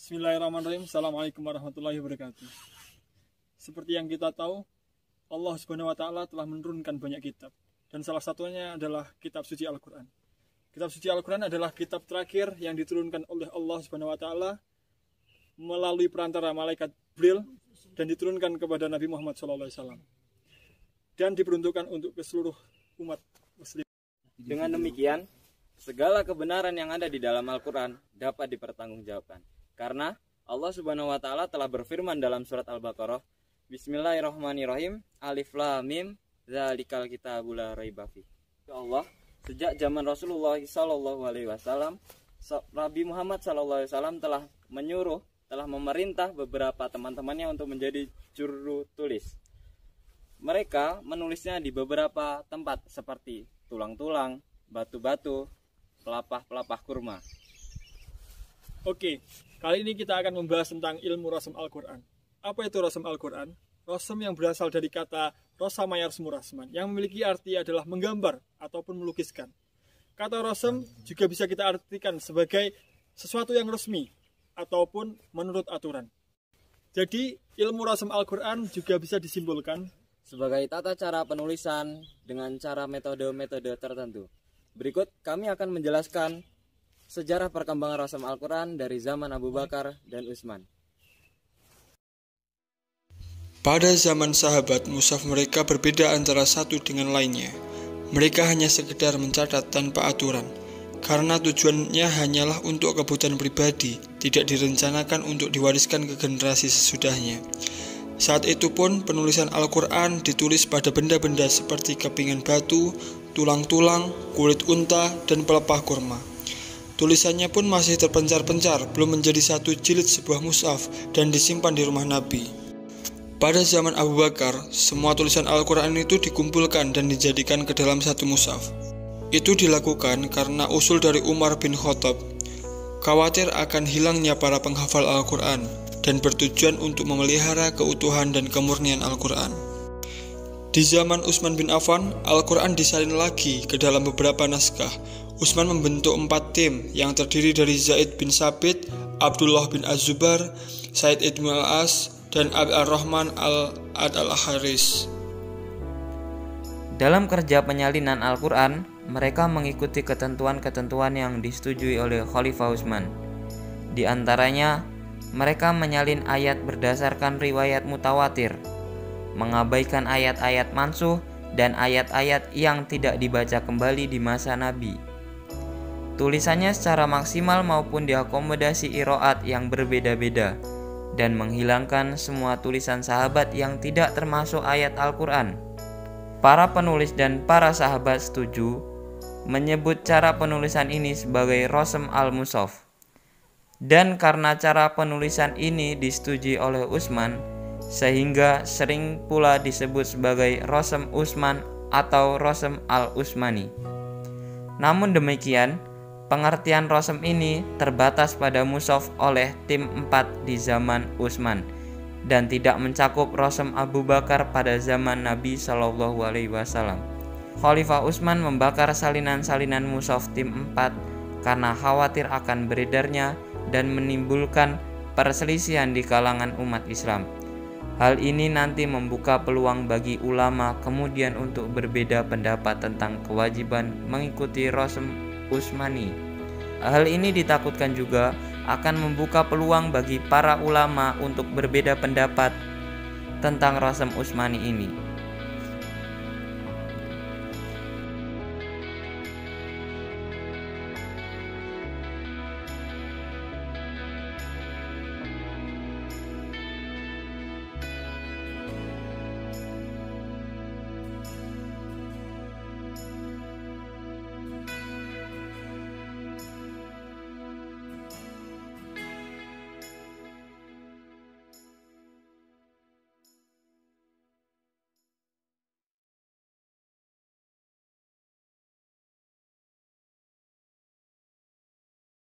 Bismillahirrahmanirrahim. Assalamualaikum warahmatullahi wabarakatuh. Seperti yang kita tahu, Allah Subhanahu wa Ta'ala telah menurunkan banyak kitab, dan salah satunya adalah kitab suci Al-Quran. Kitab suci Al-Quran adalah kitab terakhir yang diturunkan oleh Allah Subhanahu wa Ta'ala melalui perantara malaikat Jibril dan diturunkan kepada Nabi Muhammad SAW dan diperuntukkan untuk ke seluruh umat muslim. Dengan demikian, segala kebenaran yang ada di dalam Al-Quran dapat dipertanggungjawabkan. Karena Allah Subhanahu wa Ta'ala telah berfirman dalam surat Al-Baqarah, Bismillahirrahmanirrahim, Alif Lam Mim, Dzalikal kitabul la raiba fihi. Ya Allah, sejak zaman Rasulullah SAW, Nabi Muhammad SAW telah memerintah beberapa teman-temannya untuk menjadi juru tulis. Mereka menulisnya di beberapa tempat seperti tulang-tulang, batu-batu, pelepah-pelepah kurma. Oke, kali ini kita akan membahas tentang ilmu rasam Al-Quran. Apa itu rasam Al-Quran? Rasam yang berasal dari kata rasama yarsmu rasman, yang memiliki arti adalah menggambar ataupun melukiskan. Kata rasam juga bisa kita artikan sebagai sesuatu yang resmi ataupun menurut aturan. Jadi, ilmu rasam Al-Quran juga bisa disimpulkan sebagai tata cara penulisan dengan cara metode-metode tertentu. Berikut kami akan menjelaskan sejarah perkembangan rasam Al-Quran dari zaman Abu Bakar dan Utsman. Pada zaman sahabat, mushaf mereka berbeda antara satu dengan lainnya. Mereka hanya sekedar mencatat tanpa aturan, karena tujuannya hanyalah untuk kebutuhan pribadi, tidak direncanakan untuk diwariskan ke generasi sesudahnya. Saat itu pun penulisan Al-Quran ditulis pada benda-benda seperti kepingan batu, tulang-tulang, kulit unta, dan pelepah kurma. Tulisannya pun masih terpencar-pencar, belum menjadi satu jilid sebuah mushaf dan disimpan di rumah Nabi. Pada zaman Abu Bakar, semua tulisan Al-Quran itu dikumpulkan dan dijadikan ke dalam satu mushaf. Itu dilakukan karena usul dari Umar bin Khattab, khawatir akan hilangnya para penghafal Al-Quran dan bertujuan untuk memelihara keutuhan dan kemurnian Al-Quran. Di zaman Utsman bin Affan, Al-Quran disalin lagi ke dalam beberapa naskah. Utsman membentuk 4 tim yang terdiri dari Zaid bin Sabit, Abdullah bin Az-Zubair, Said ibn al-As, dan Ar-Rahman al-Ad al-Haris. Dalam kerja penyalinan Al-Quran, mereka mengikuti ketentuan-ketentuan yang disetujui oleh Khalifah Utsman. Di antaranya, mereka menyalin ayat berdasarkan riwayat mutawatir, mengabaikan ayat-ayat mansuh dan ayat-ayat yang tidak dibaca kembali di masa Nabi. Tulisannya secara maksimal maupun diakomodasi qiraat yang berbeda-beda dan menghilangkan semua tulisan sahabat yang tidak termasuk ayat Al-Quran. Para penulis dan para sahabat setuju menyebut cara penulisan ini sebagai rasam al-mushaf. Dan karena cara penulisan ini disetujui oleh Utsman, sehingga sering pula disebut sebagai rasam Utsman atau rasam al-Utsmani. Namun demikian, pengertian rasam ini terbatas pada mushaf oleh tim 4 di zaman Utsman dan tidak mencakup rasam Abu Bakar pada zaman Nabi SAW. Khalifah Utsman membakar salinan-salinan mushaf tim 4 karena khawatir akan beredarnya dan menimbulkan perselisihan di kalangan umat Islam. Hal ini nanti membuka peluang bagi ulama kemudian untuk berbeda pendapat tentang kewajiban mengikuti rasam Utsmani. Hal ini ditakutkan juga akan membuka peluang bagi para ulama untuk berbeda pendapat tentang rasam Utsmani ini.